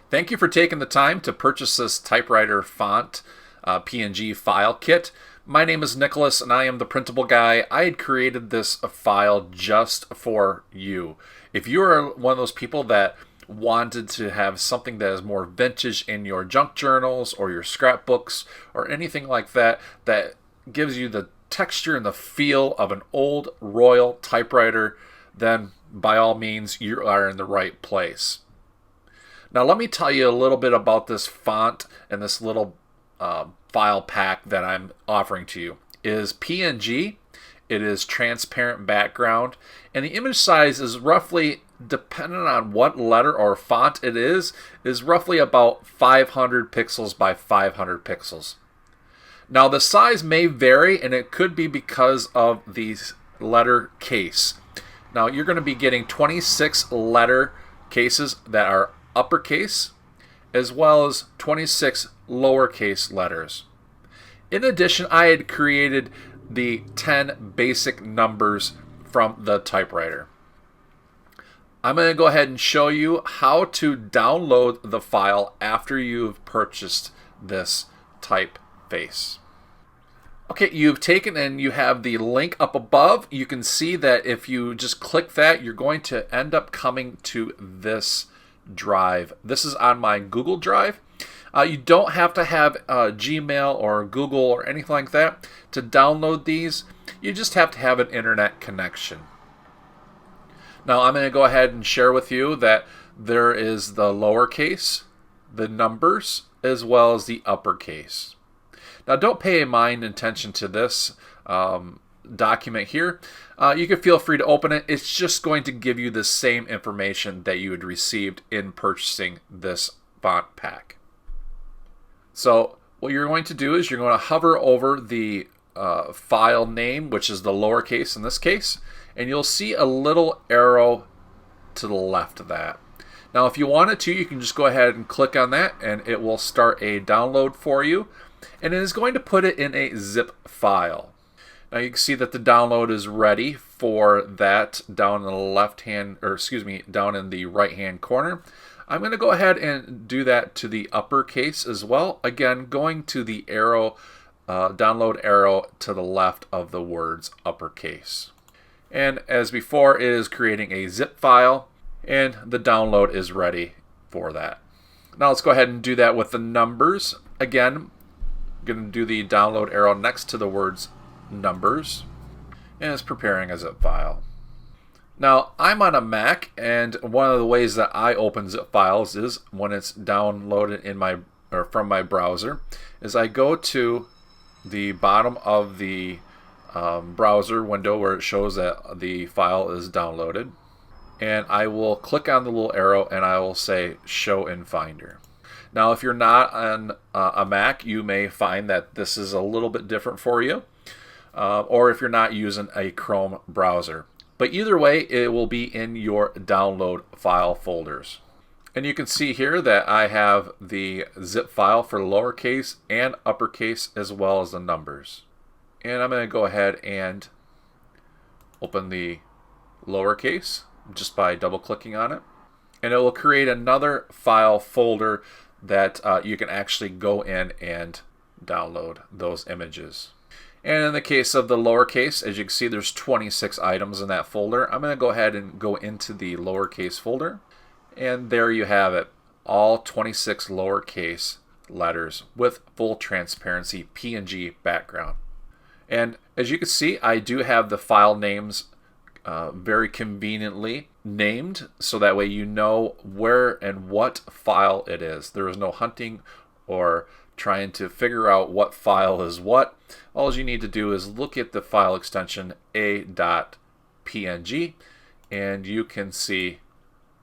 Thank you for taking the time to purchase this Typewriter font PNG file kit. My name is Nicholas and I am the Printable Guy. I had created this file just for you. If you are one of those people that wanted to have something that is more vintage in your junk journals or your scrapbooks or anything like that, that gives you the texture and the feel of an old Royal typewriter, then by all means you are in the right place. Now let me tell you a little bit about this font and this little file pack that I'm offering to you. It is PNG, it is transparent background, and the image size is roughly, depending on what letter or font it is roughly about 500 pixels by 500 pixels. Now the size may vary, and it could be because of the letter case. Now you're going to be getting 26 letter cases that are uppercase, as well as 26 lowercase letters. In addition, I had created the 10 basic numbers from the typewriter. I'm going to go ahead and show you how to download the file after you've purchased this typeface. Okay, you've taken and you have the link up above. You can see that if you just click that, you're going to end up coming to this drive. This is on my Google Drive. You don't have to have Gmail or Google or anything like that to download these. You just have to have an internet connection. Now I'm going to go ahead and share with you that there is the lowercase, the numbers, as well as the uppercase. Now don't pay mind attention to this document here. You can feel free to open it. It's just going to give you the same information that you had received in purchasing this font pack. So what you're going to do is you're going to hover over the file name, which is the lowercase in this case, and you'll see a little arrow to the left of that. Now if you wanted to, you can just go ahead and click on that and it will start a download for you, and it is going to put it in a zip file. Now you can see that the download is ready for that down in the left hand, or excuse me, down in the right hand corner. I'm going to go ahead and do that to the uppercase as well. Again, going to the arrow, download arrow to the left of the words uppercase. And as before, it is creating a zip file and the download is ready for that. Now let's go ahead and do that with the numbers. Again, I'm going to do the download arrow next to the words numbers, and it's preparing a zip file. Now I'm on a Mac, and one of the ways that I open zip files is when it's downloaded in my from my browser is I go to the bottom of the browser window where it shows that the file is downloaded, and I will click on the little arrow and I will say show in Finder. Now if you're not on a Mac, you may find that this is a little bit different for you. Or if you're not using a Chrome browser. But either way, it will be in your download file folders. And you can see here that I have the zip file for lowercase and uppercase as well as the numbers. And I'm going to go ahead and open the lowercase just by double clicking on it. And it will create another file folder that you can actually go in and download those images. And in the case of the lowercase, as you can see, there's 26 items in that folder. I'm going to go ahead and go into the lowercase folder. And there you have it. All 26 lowercase letters with full transparency PNG background. And as you can see, I do have the file names very conveniently named, so that way you know where and what file it is. There is no hunting or trying to figure out what file is what. All you need to do is look at the file extension a.png and you can see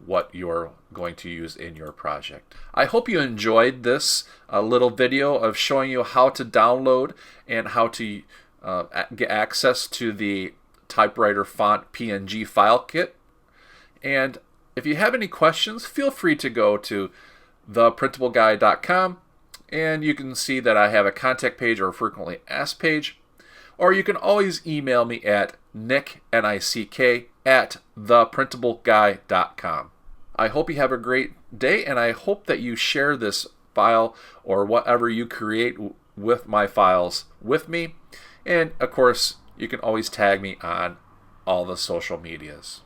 what you're going to use in your project. I hope you enjoyed this little video of showing you how to download and how to get access to the Typewriter font PNG file kit. And if you have any questions, feel free to go to theprintableguy.com. And you can see that I have a contact page or a frequently asked page. Or you can always email me at nick@theprintableguy.com. I hope you have a great day, and I hope that you share this file or whatever you create with my files with me. And of course, you can always tag me on all the social medias.